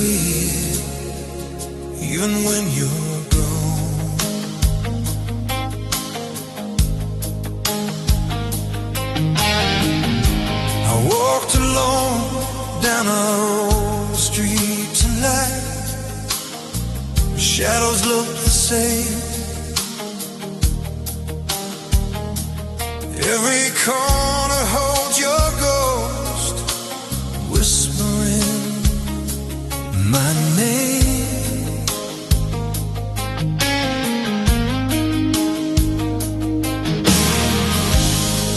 here, even when you're gone. I walked alone down our old street tonight. Shadows look the same. Every corner holds your ghost, whispering my name.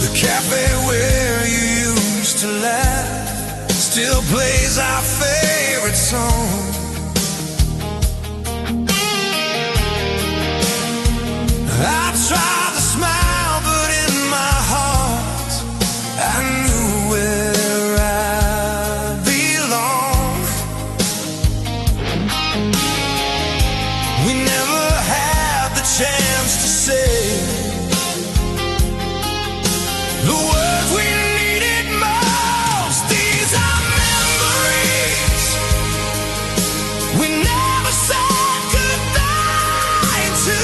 The cafe where you used to laugh still plays our favorite song. I tried to smile, but in my heart I knew where I belong. We never had the chance to say the words we needed most. These are memories we never said goodbye to.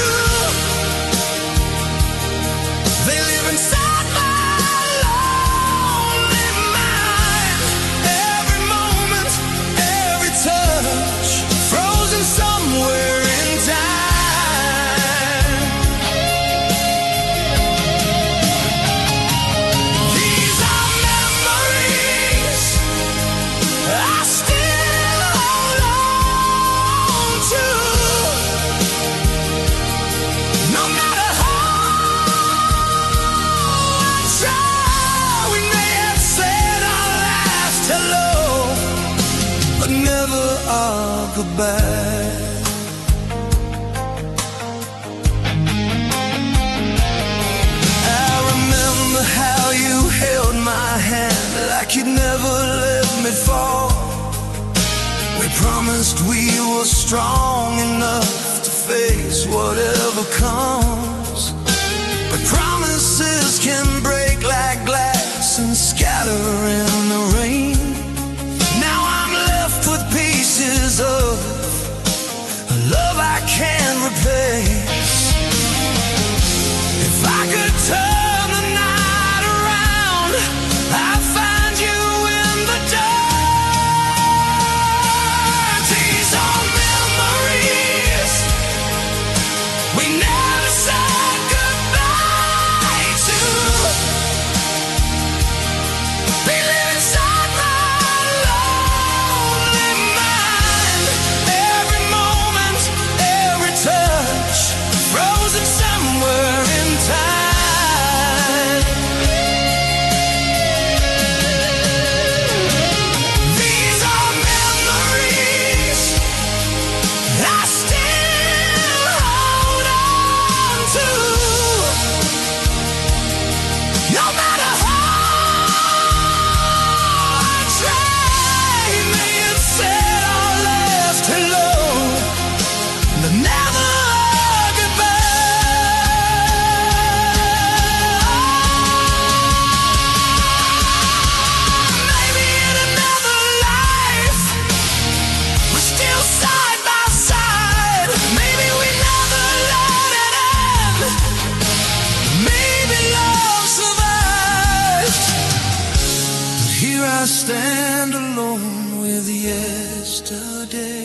They live inside my lonely mind. Every moment, every touch, frozen somewhere in time. These are memories I still hold on to. No matter we may have said our last hello, but never our goodbye. I remember how you held my hand like you'd never let me fall. We promised we were strong enough to face whatever comes. But promises can break like glass and scatter in the rain. Now I'm left with pieces of a love I can't replace. If I could turn the night around, I'd find you in the dark. These are memories we never said goodbye to. They live inside my lonely mind. Every moment, every touch, frozen somewhere in time. These are memories I still hold on to. No matter how I try, may have said our last hello, but never goodbye. Maybe in another life we're still side by side. Maybe we never let it end. Maybe love survives. But here I stand alone with yesterday.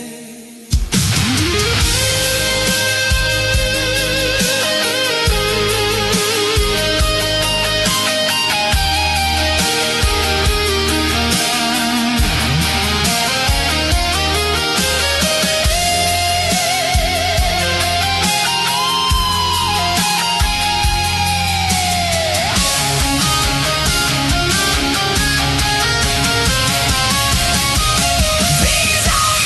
These are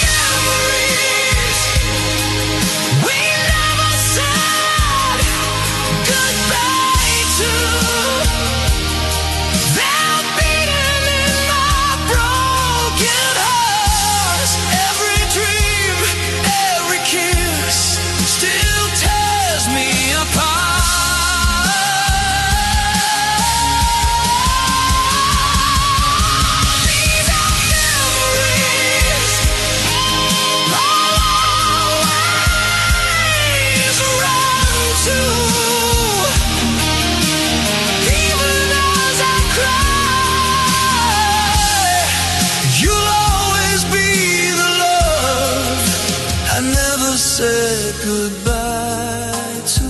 goodbye to.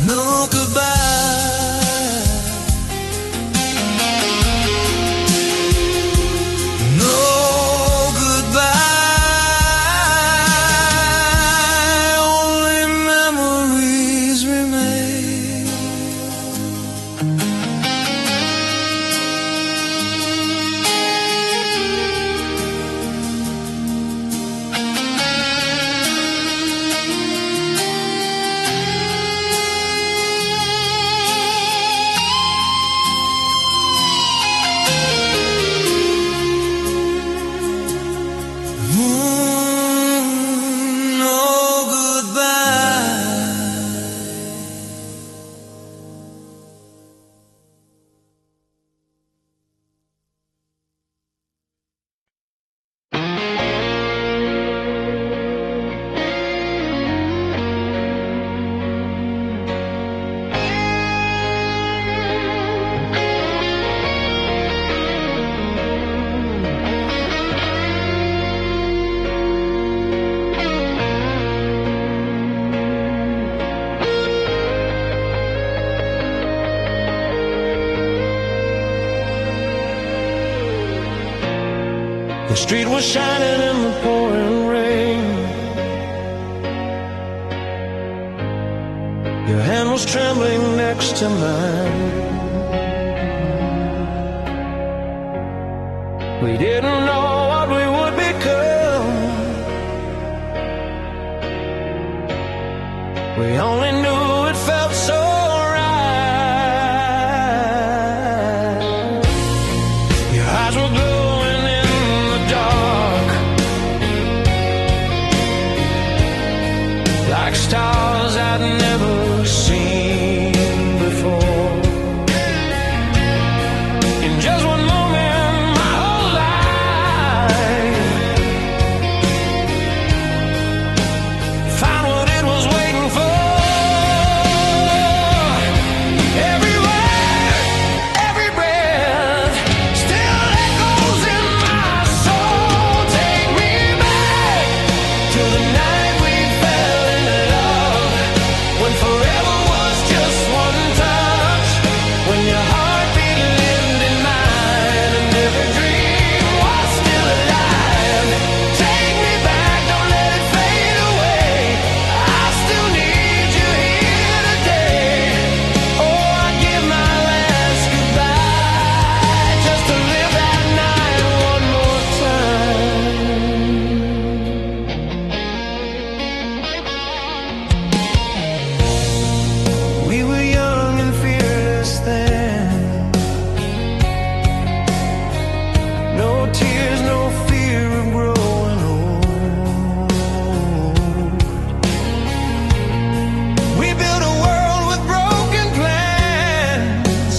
No goodbye, no goodbye, only memories remain. No goodbye. The street was shining in the pouring rain. Your hand was trembling next to mine. We didn't know what we would become. We only knew it felt so right. Your eyes were glowing in the dark, like stars I'd never seen before. In just one moment, my whole life found what it was waiting for. Every word, every breath still echoes in my soul. Take me back to the night we fell in love, when forever was just one touch, when your heartbeat lived in mine and every dream was still alive. Take me back, don't let it fade away. I still need you here today. Oh, I give my last goodbye just to live that night one more time. We were young and fearless then. No tears, no fear of growing old. We built a world with broken plans,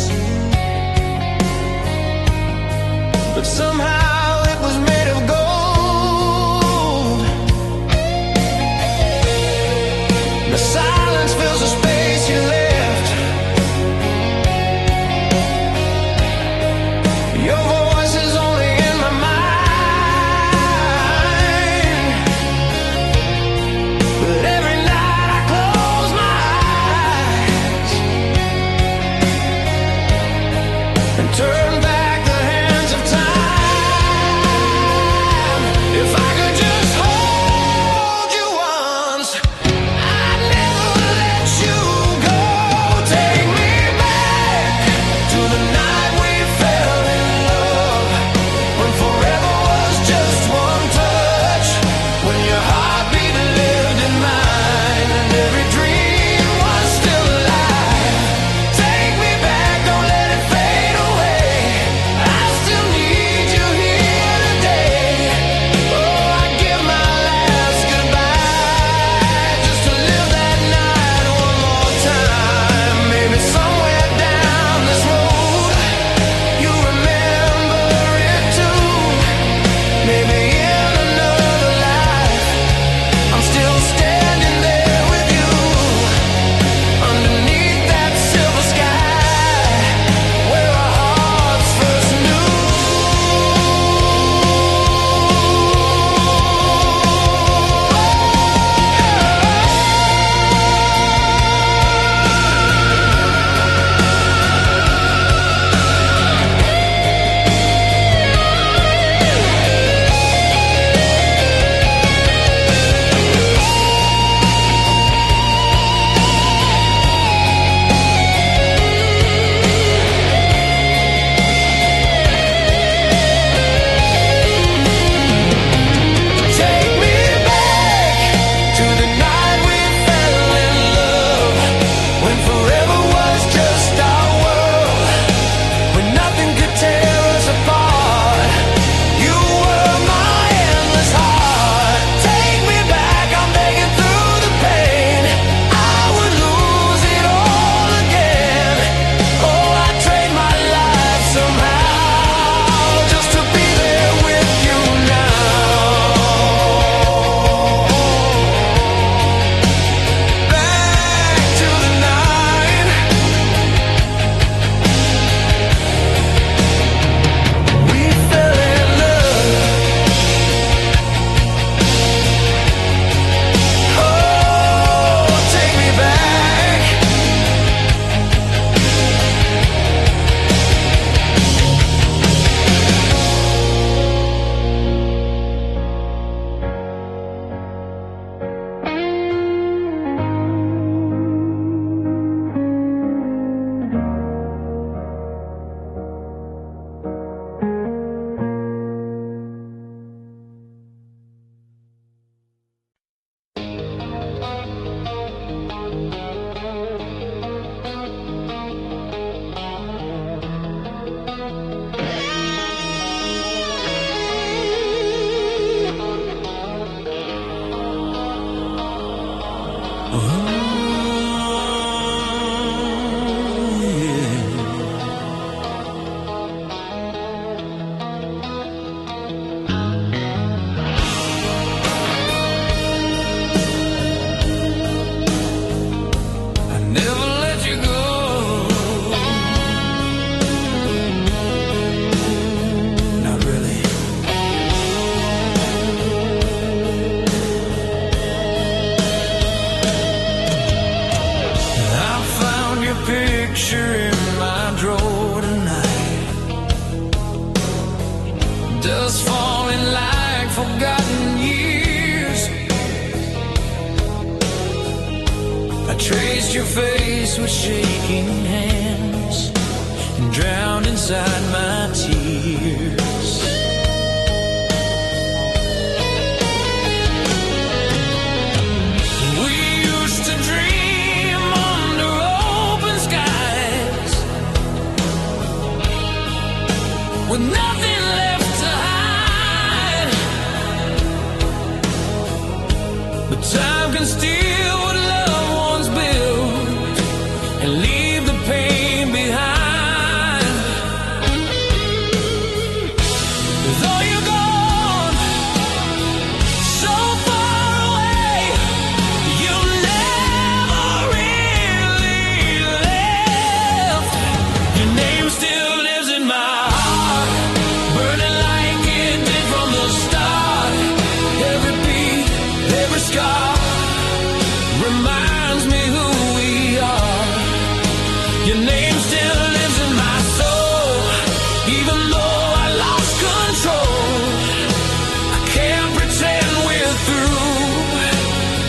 but somehow it was made of gold. The silence fills the space you left. Your voice is only in my mind, but every night I close my eyes and turn back the hands of time. dust falling like forgotten years. I traced your face with shaking hands and drowned inside my tears. We used to dream under open skies with nothing left to hide. But time can steal what loved ones build and leave the pain behind. Though you're gone so far away, you never really left. Your name still lives in my heart, burning like it did from the start. Every beat, every scar reminds me who we are. Your name still lives in my soul, even though I lost control. I can't pretend we're through,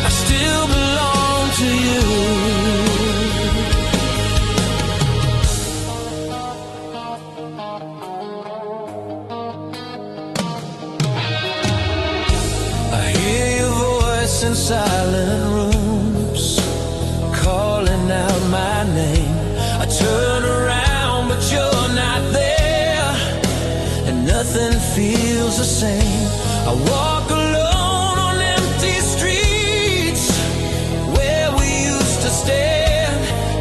I still belong to you. I hear your voice in silent rooms, calling out my name. I turn around, but you're not there, and nothing feels the same. I walk alone on empty streets where we used to stand,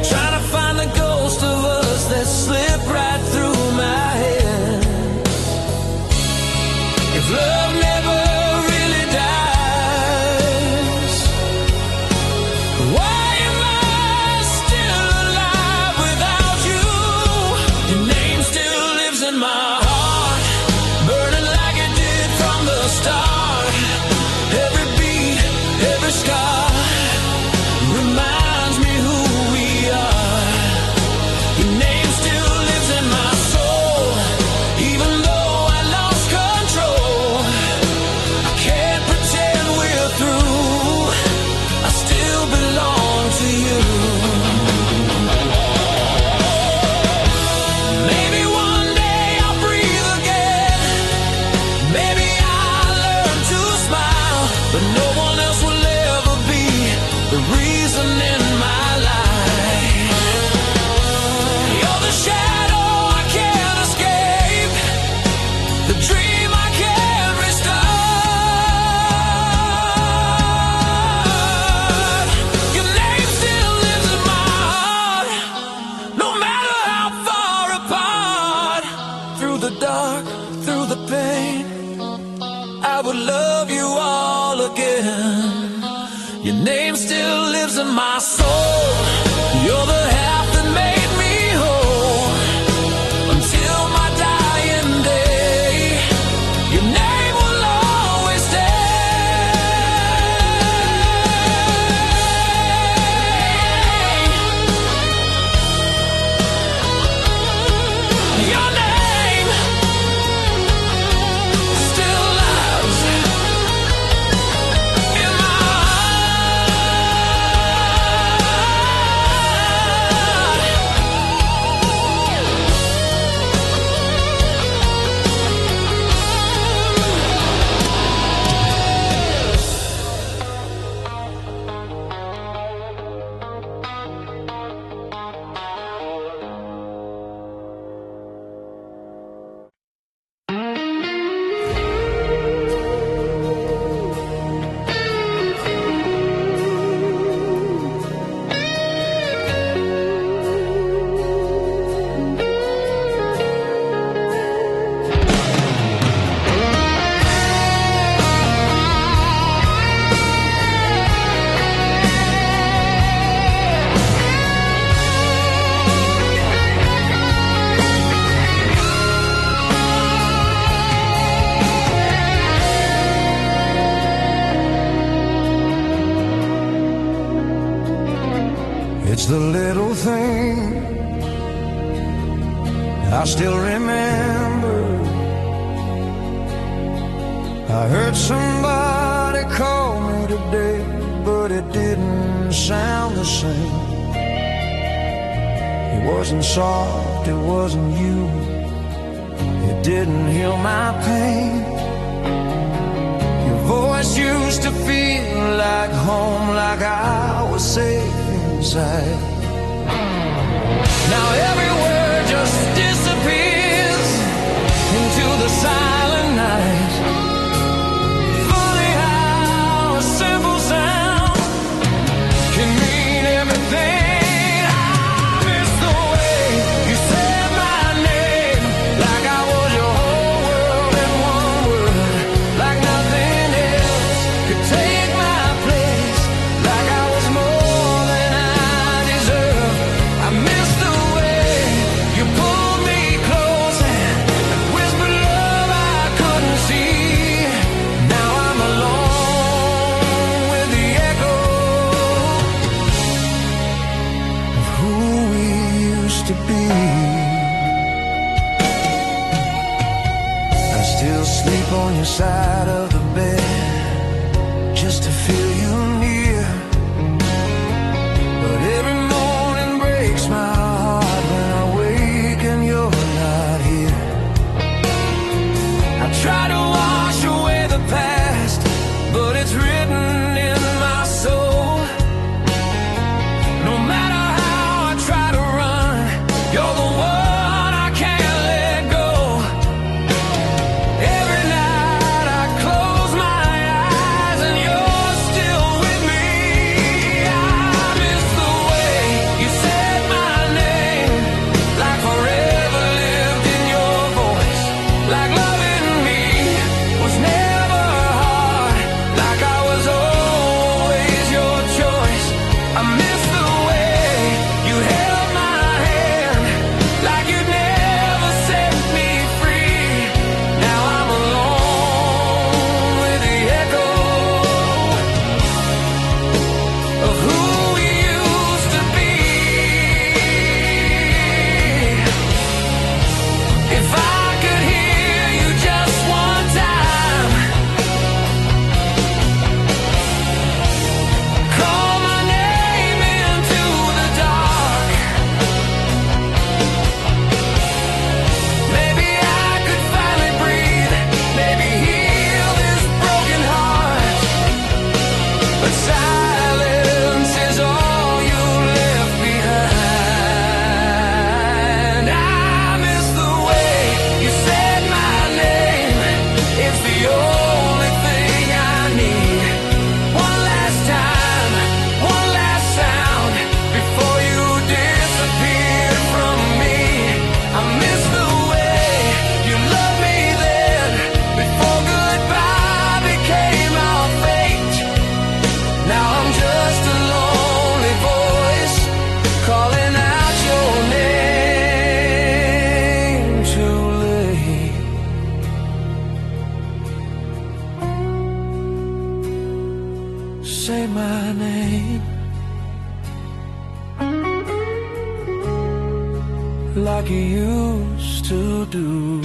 trying to find the ghost of us that slipped right through my hands. If love never really dies, why am I still alive without you? Your name still lives in my heart, burning like it did from the start. Every beat, every scar reminds me who we are. Your name still lives in my soul, even though I lost control. I can't pretend we're through, I still belong to you. Maybe one day I'll breathe again, maybe I'll learn to smile, but no one else will ever be the reason in my life. You're the shadow I can't escape, the dream I can't restart. Your name still lives in my heart, no matter how far apart. Through the dark, through the pain, I would love you all again. Your name still lives in my soul, you're the half that made me whole. Until my dying day, your name will always stay. Your name still lives in my It's the little thing I still remember, I heard somebody call me today, but it didn't sound the same. It wasn't soft, it wasn't you. It didn't heal my pain. Your voice used to feel like home, like I was safe inside. Now every word just disappears into the silent night. Funny how a simple sound can mean everything. On your side of the bed, just to feel you near. But every morning breaks my heart when I wake and you're not here. I try to wash away the past, but it's written in my soul. No matter how I try to run, you're the one I can't let go. Every night say my name like you used to do.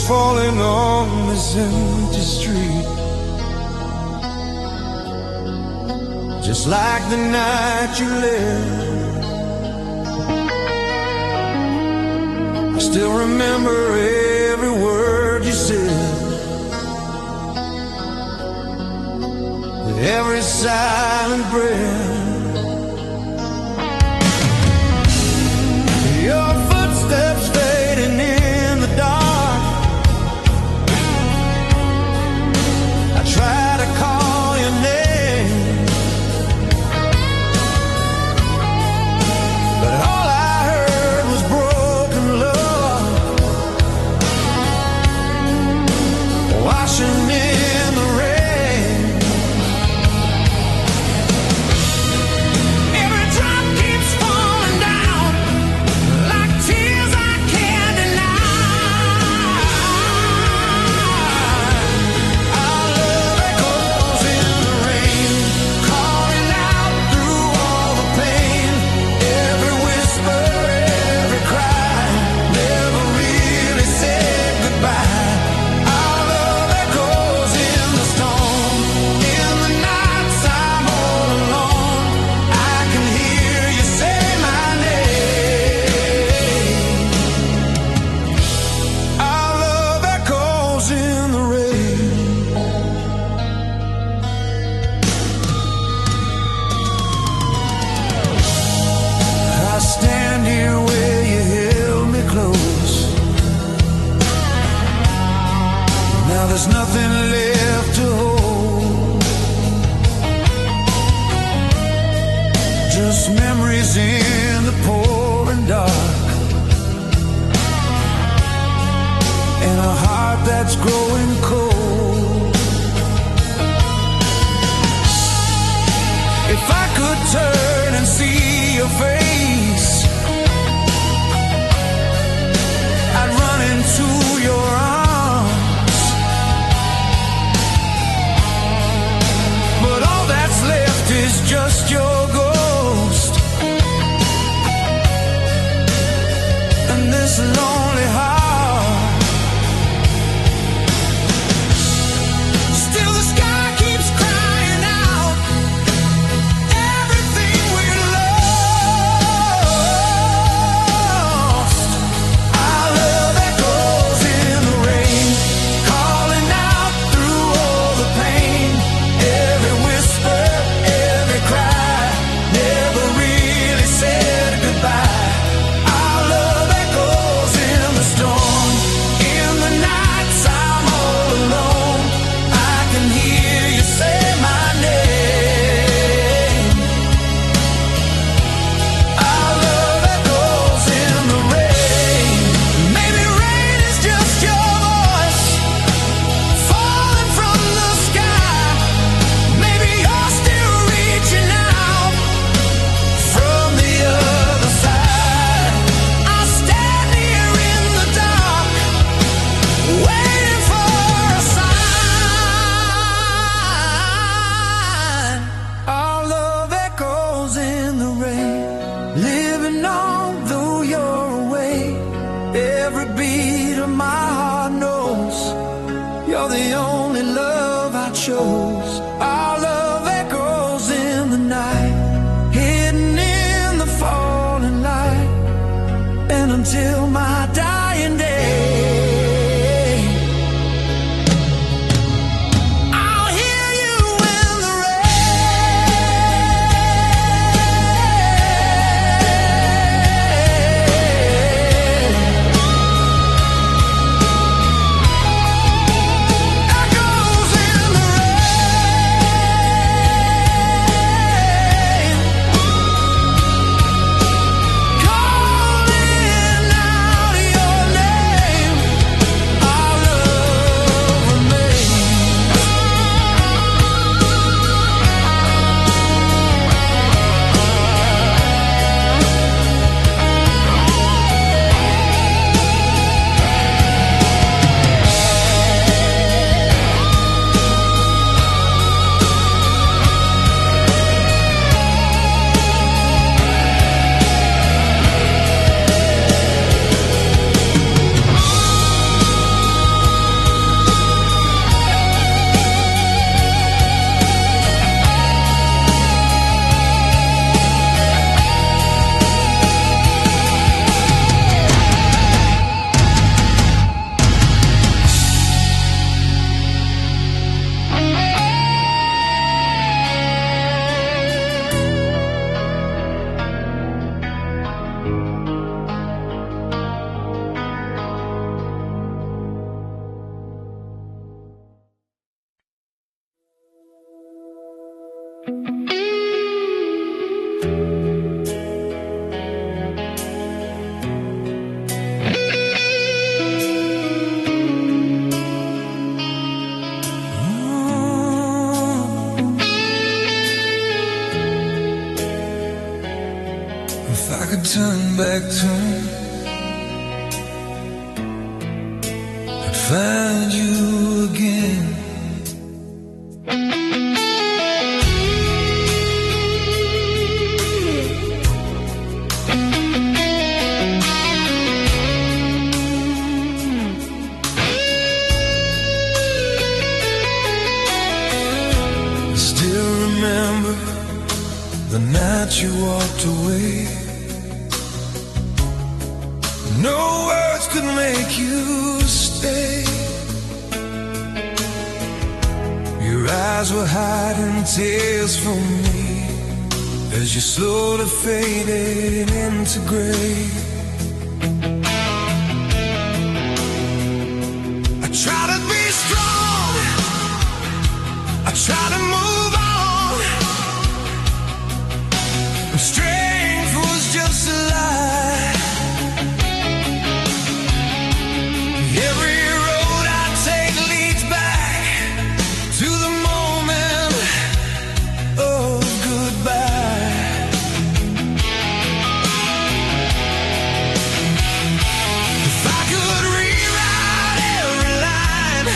falling on this empty street, just like the night you left. I still remember every word you said, every silent breath. Your footsteps fading in the dark. I try to call your name, but all I heard was broken love washing in the rain. Every drop keeps falling down like tears I can't deny. Our love echoes in the rain, calling out through all the pain. Every whisper, every cry, never really said goodbye. Our love echoes in the storm. In the nights I'm all alone, I can hear you say my name. Our love echoes in the rain. I stand here where you held me close. Now there's nothing left to hold, just memories in the pouring dark, and a heart that's growing cold. If I could turn and see your face, I'd run into your arms, but all that's left is just your ghost and this lonely heart. Still the sky keeps crying out everything we love. Turn back time, I'd find you again. I still remember the night you walked away. No words could make you stay. Your eyes were hiding tears from me as you slowly faded into gray. I try to be strong, I try to move on, but strength was just a lie. Every road I take leads back to the moment of goodbye. If I could rewrite every line,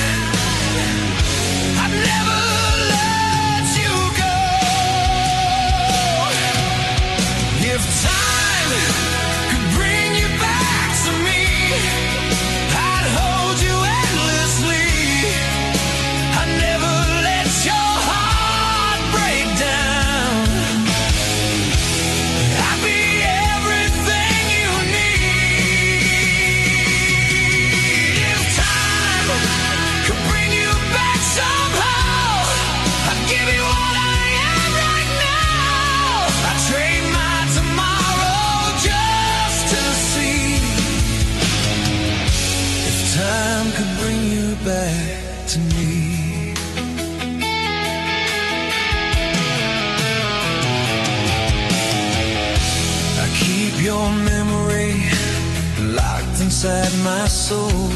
I'd never let you go. If time could bring you back to me, I'd hold you endlessly. I'd never let your heart break down. I'd be everything you need. If time could bring you back somehow, I'd give you all I am right now. I'd trade my tomorrow just to see if time could bring you back to me. I keep your memory locked inside my soul.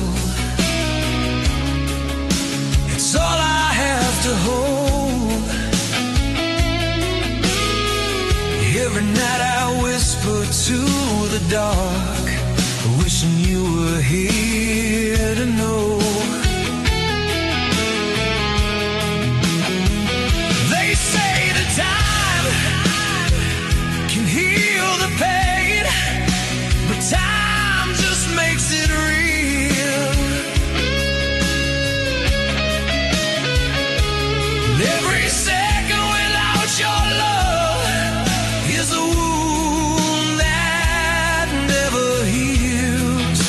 It's all I have to hold. Every night I whisper to the dark, wishing you were here to know. They say the time can heal the pain, but time just makes it real. And every second without your love is a wound that never heals.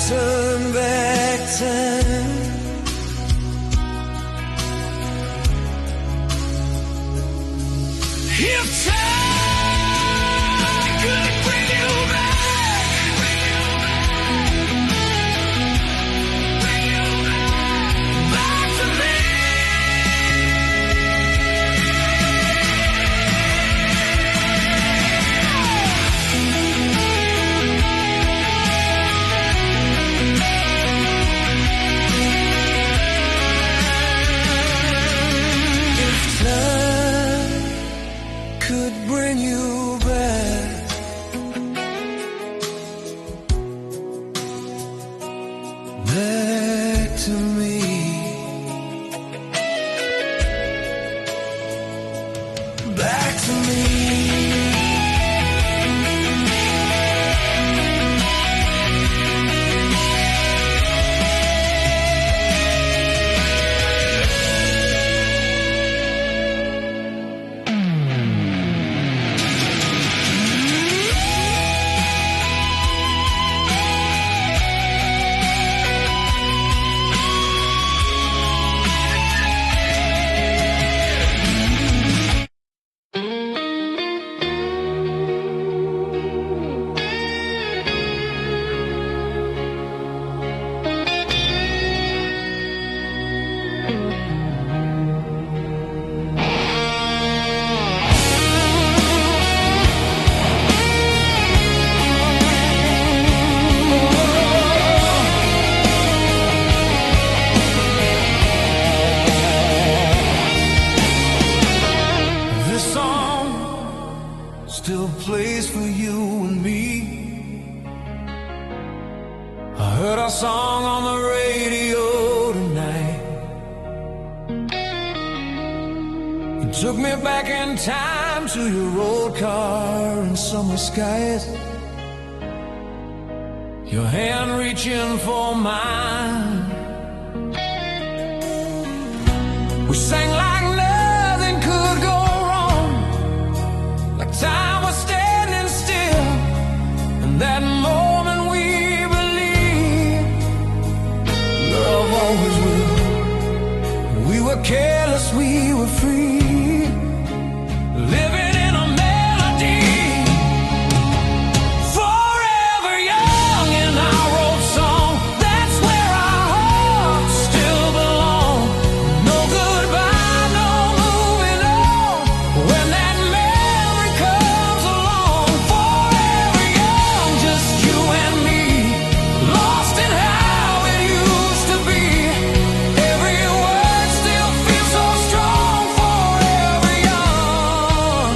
turn back time, if time could bring you back, back to me. Could bring you back, back to me, back to me. Still plays for you and me. I heard our song on the radio tonight. You took me back in time to your old car and summer skies, your hand reaching for mine. We sang like nothing could go wrong, like time was standing still. In that moment we believed love always will. We were careless, we were free, living in a melody. Forever young in our old song, that's where our hearts still belong. No goodbye, no moving on, when that memory comes along. Forever young, just you and me, lost in how it used to be. Every word still feels so strong. Forever young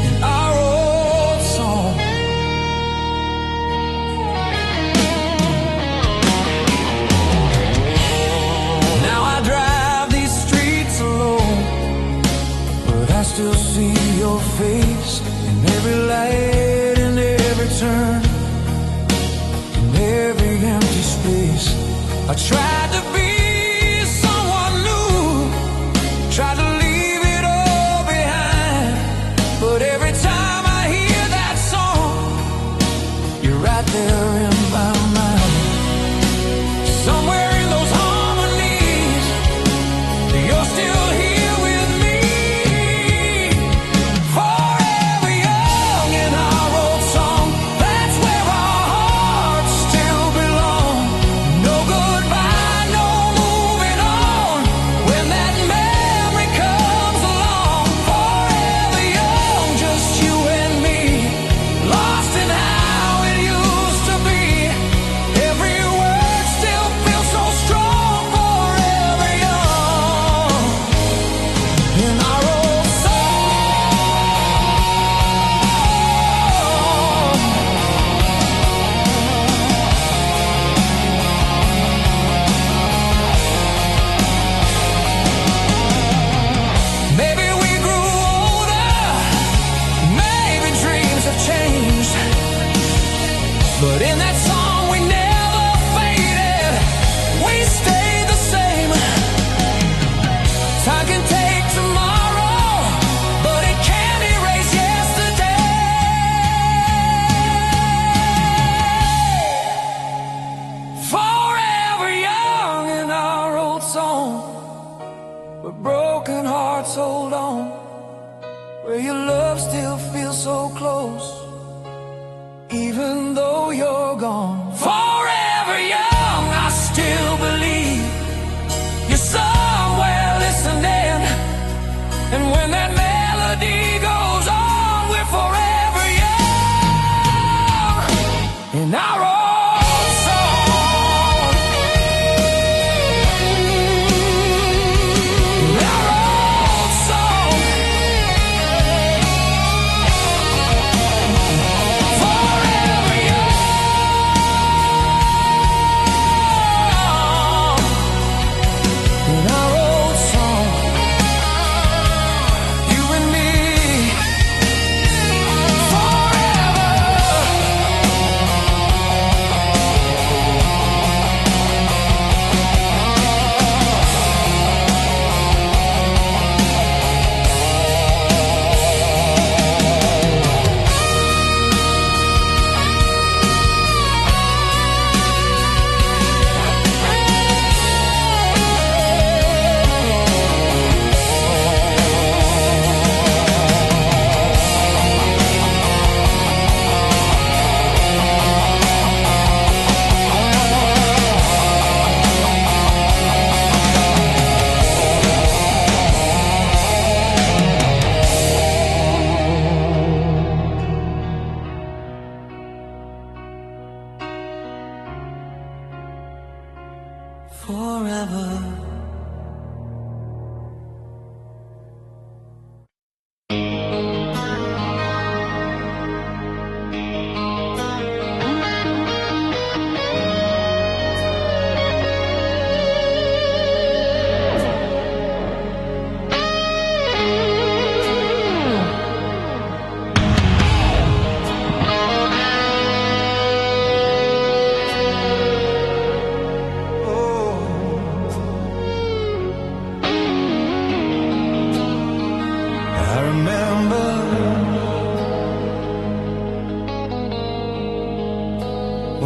in our old song. Now I drive these streets alone, but I still see your face in every light, in every turn, in every empty space. I tried to be someone new, tried to leave it all behind, but every time I hear that song, you're right there in my mind. Somewhere in those harmonies, you're still here with me. Forever young in our old song, that's where our hearts still belong. No goodbye,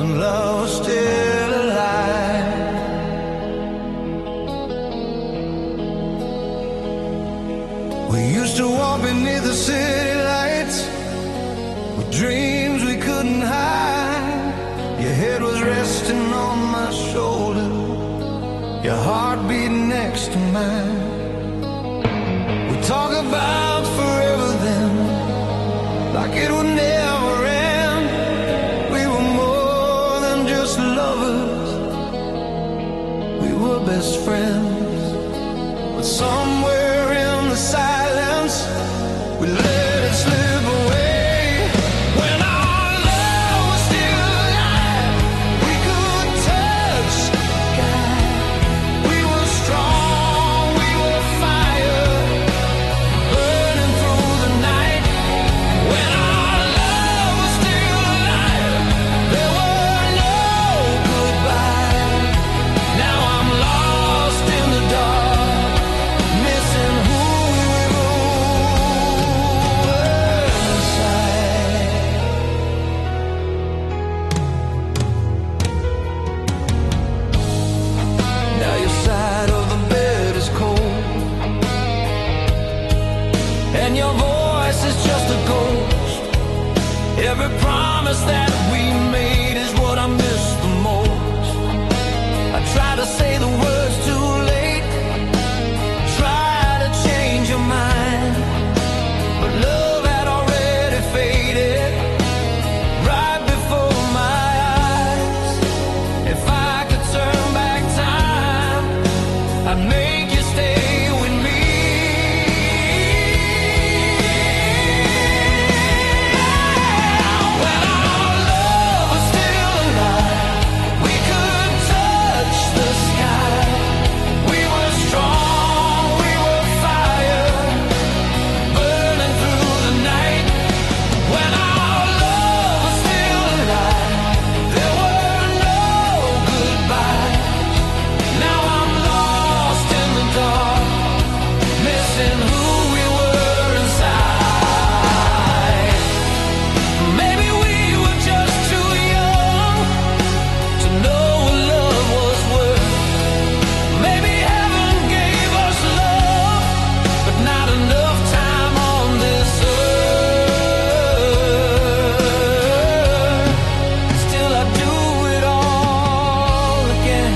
when love was still alive. We used to walk beneath the city lights with dreams we couldn't hide. Your head was resting on my shoulder, your heart beat next to mine. We talk about forever then, like it would never end. We were more than just lovers, we were best friends. But somewhere in the silence, we let it slip away. When our love was still alive, we could touch the sky. We were strong, we were fire, burning through the night. When our love was still alive, there were no goodbyes. Now I'm lost in the dark, missing who we were inside. Now your side of the bed is cold, and your voice is just a ghost. Every promise that we made is what I miss the most. I try to say the words too late, try to change your mind, but love had already faded right before my eyes. If I could turn back time, I'd make you stay with me. When our love was still alive, we could touch the sky. We were strong, we were fire, burning through the night. When our love was still alive, there were no goodbyes. Now I'm lost in the dark, missing who we were inside. Maybe we were just too young to know what love was worth. Maybe heaven gave us love, but not enough time on this earth. Still I'd do it all again.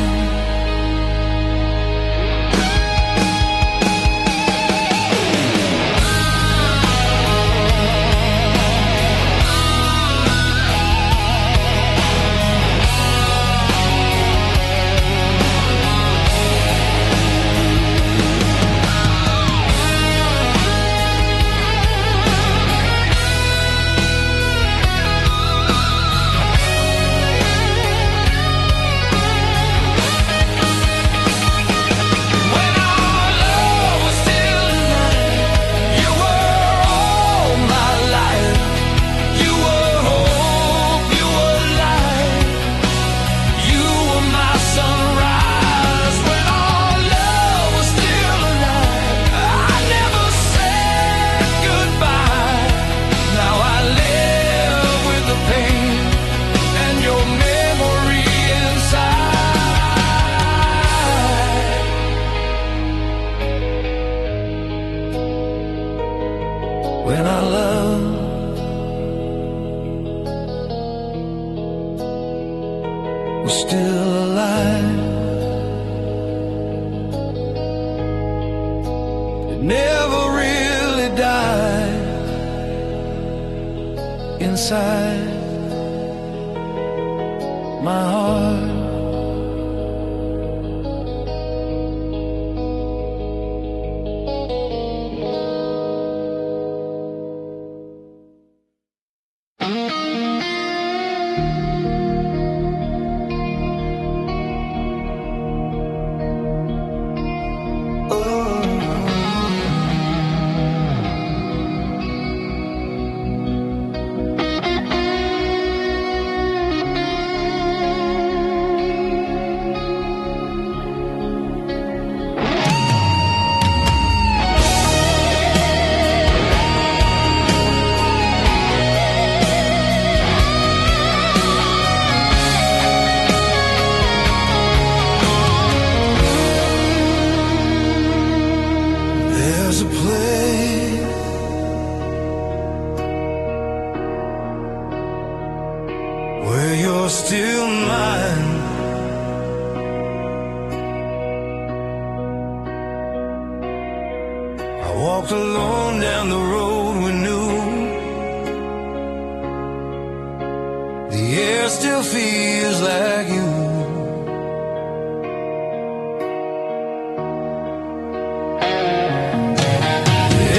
When our love was still alive, you were all my life. You were hope, you were light, you were my sunrise. When our love was still alive, I never said goodbye. Now I live with the pain and your memory inside. When our love was still alive, it never really died inside my heart. where you're still mine. I walked alone down the road we knew. The air still feels like you.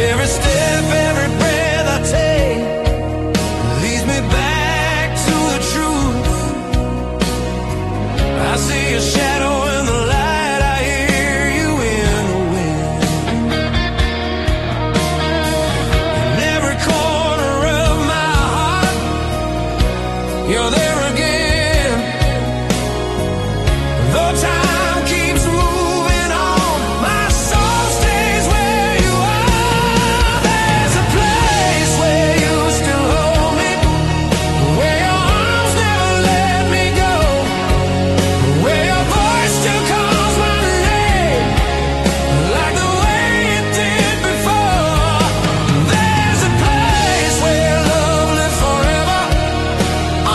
Every step, every breath I take leads me back to the truth. I see a shadow in the light, I hear you in the wind. In every corner of my heart, you're there again. Though time keeps moving on, my soul stays where you are. There's a place where you still hold me, where your arms never let me go, where your voice still calls my name, like the way it did before. There's a place where love lives forever,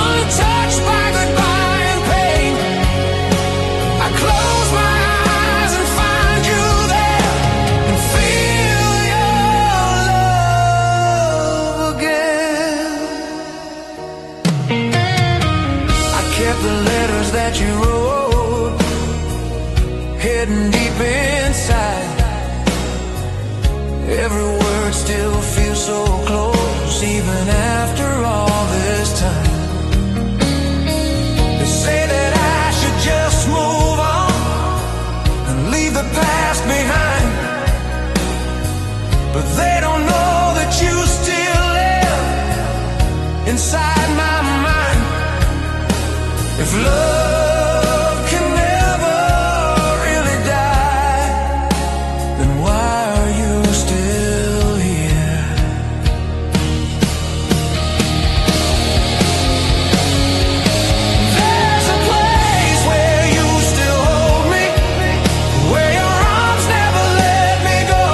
untouched by goodbye and pain. I close my eyes and find you there, and feel your love again. I kept the letters that you wrote, hidden deep inside. Every word still feels so close, even after all this time. They say that I should just move on and leave the past behind, but they don't know that you still live inside my mind. If love can never really die, then why are you still here? There's a place where you still hold me, where your arms never let me go,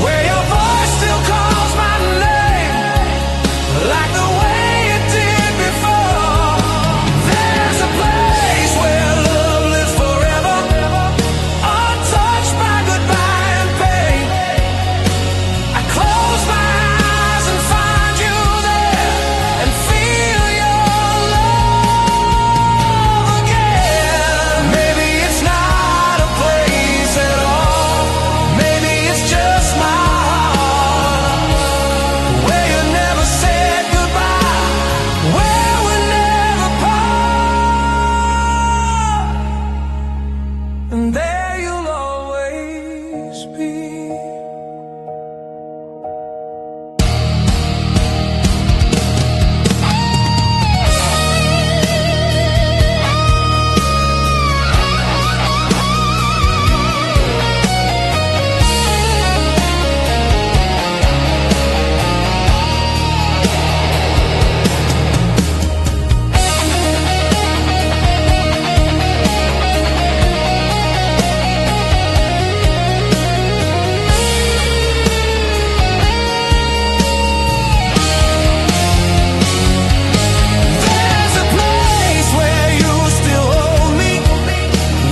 where your voice still calls my name, like the way it did before. There's a place where love lives forever, untouched by goodbye and pain. I close my eyes and find you there, and feel your love again. Maybe it's not a place at all, maybe it's just my heart, where you never said goodbye, where we never part, and there you'll always be. There's a place where you still hold me,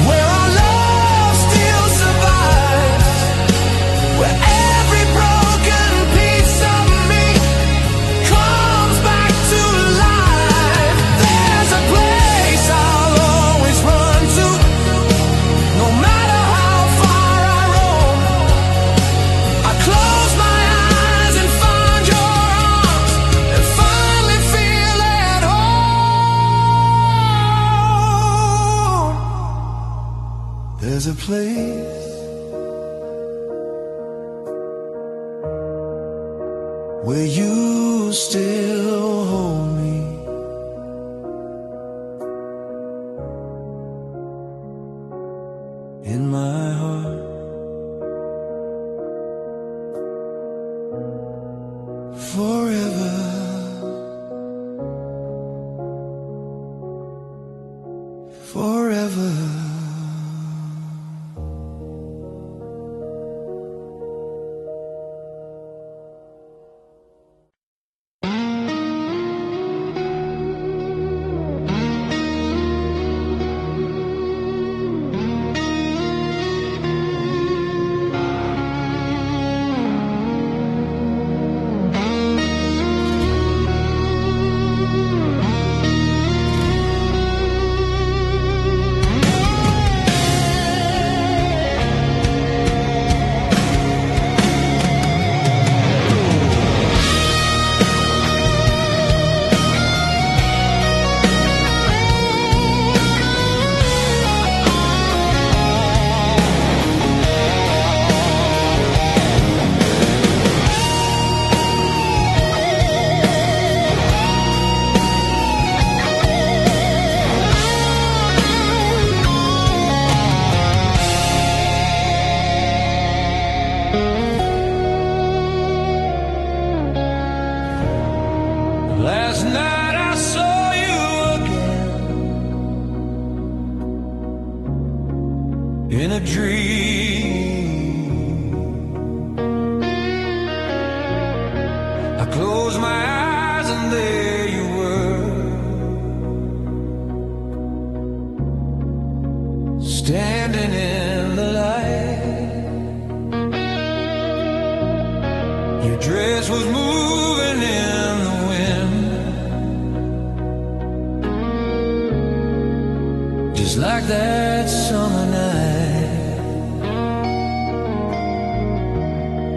where our love still survives, where every broken piece of me comes back to life. There's a place I'll always run to, no matter how far I roam. I close my eyes and find your arms, and finally feel at home. There's a place where you still hold me, in my heart, forever. Forever. Last night I saw you again in a dream. I closed my eyes and there you were, standing in the light. Your dress was moving in the wind, just like that summer night.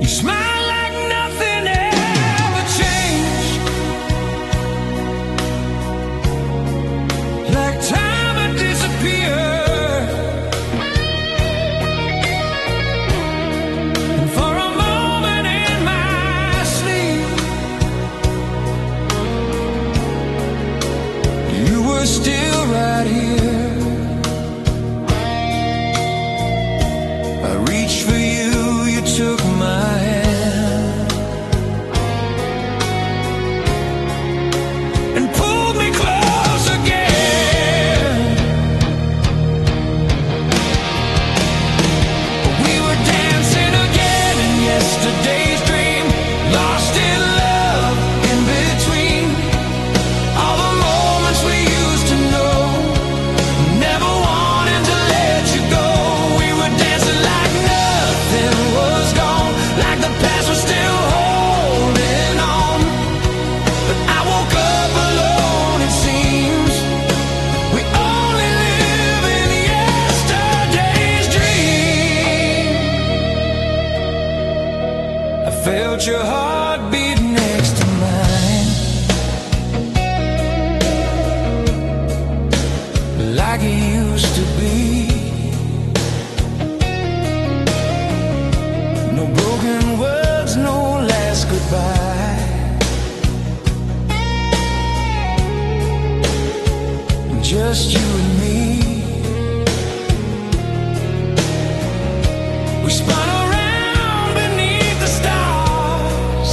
You smile like nothing ever changed, like time had disappeared. And for a moment in my sleep, you were still right here. I reached for you, you took my hand and pulled me close again. We were dancing again in yesterday's dream, lost in love in between all the moments we used to know, never wanting to let you go. We were dancing like nothing was gone, like the past was still holding on. But I woke up alone, it seems. We only live in yesterday's dream. I felt your heartbeat next to mine, like it used to be. No broken words, no last goodbye, just you and me. We spun around beneath the stars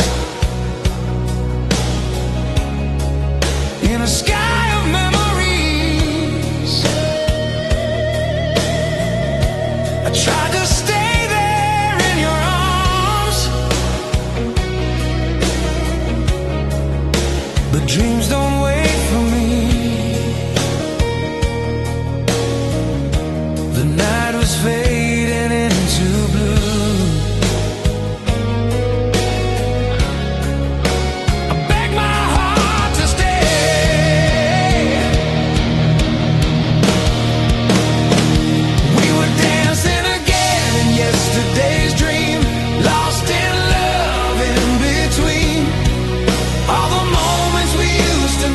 in a sky of memories. I tried to stay there in your arms, but dreams don't wait for me. The night was fading into blue. I begged my heart to stay. We were dancing again in yesterday's dream, lost in love in between all the moments we used to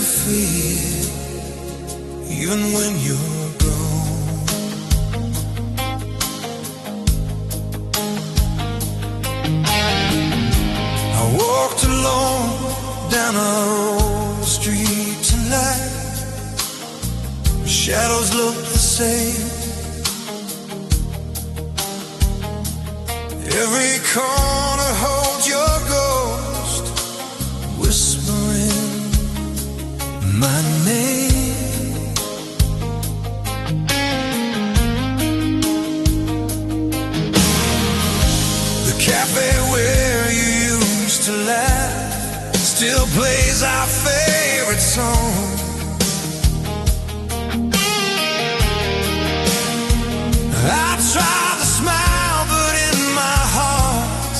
fear, even when you're gone. I walked alone down our old street tonight. Shadows look the same. Every corner holds your ghost, whispering my name. The cafe where you used to laugh still plays our favorite song. I tried to smile, but in my heart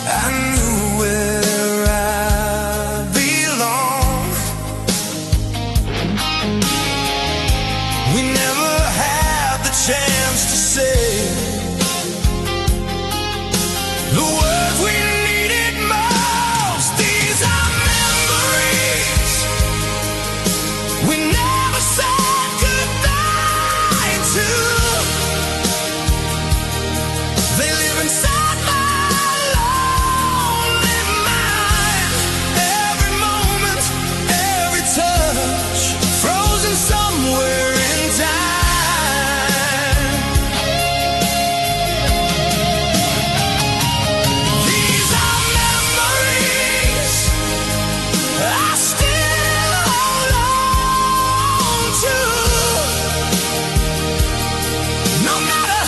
I knew where I belong. We never had the chance to say the words we needed most. These are memories we never said goodbye to. They live inside my lonely mind. Every moment, every touch, frozen somewhere in time. These are memories I still hold on to. No matter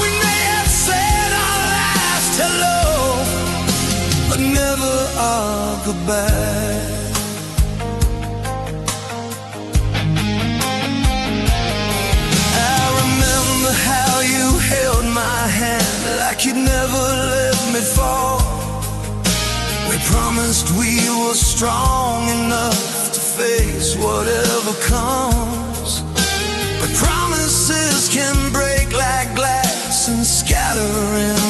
we may have said our last hello, but never our goodbye. I remember how you held my hand like you'd never let me fall. We promised we were strong enough to face whatever comes. But promises can break like glass and scatter in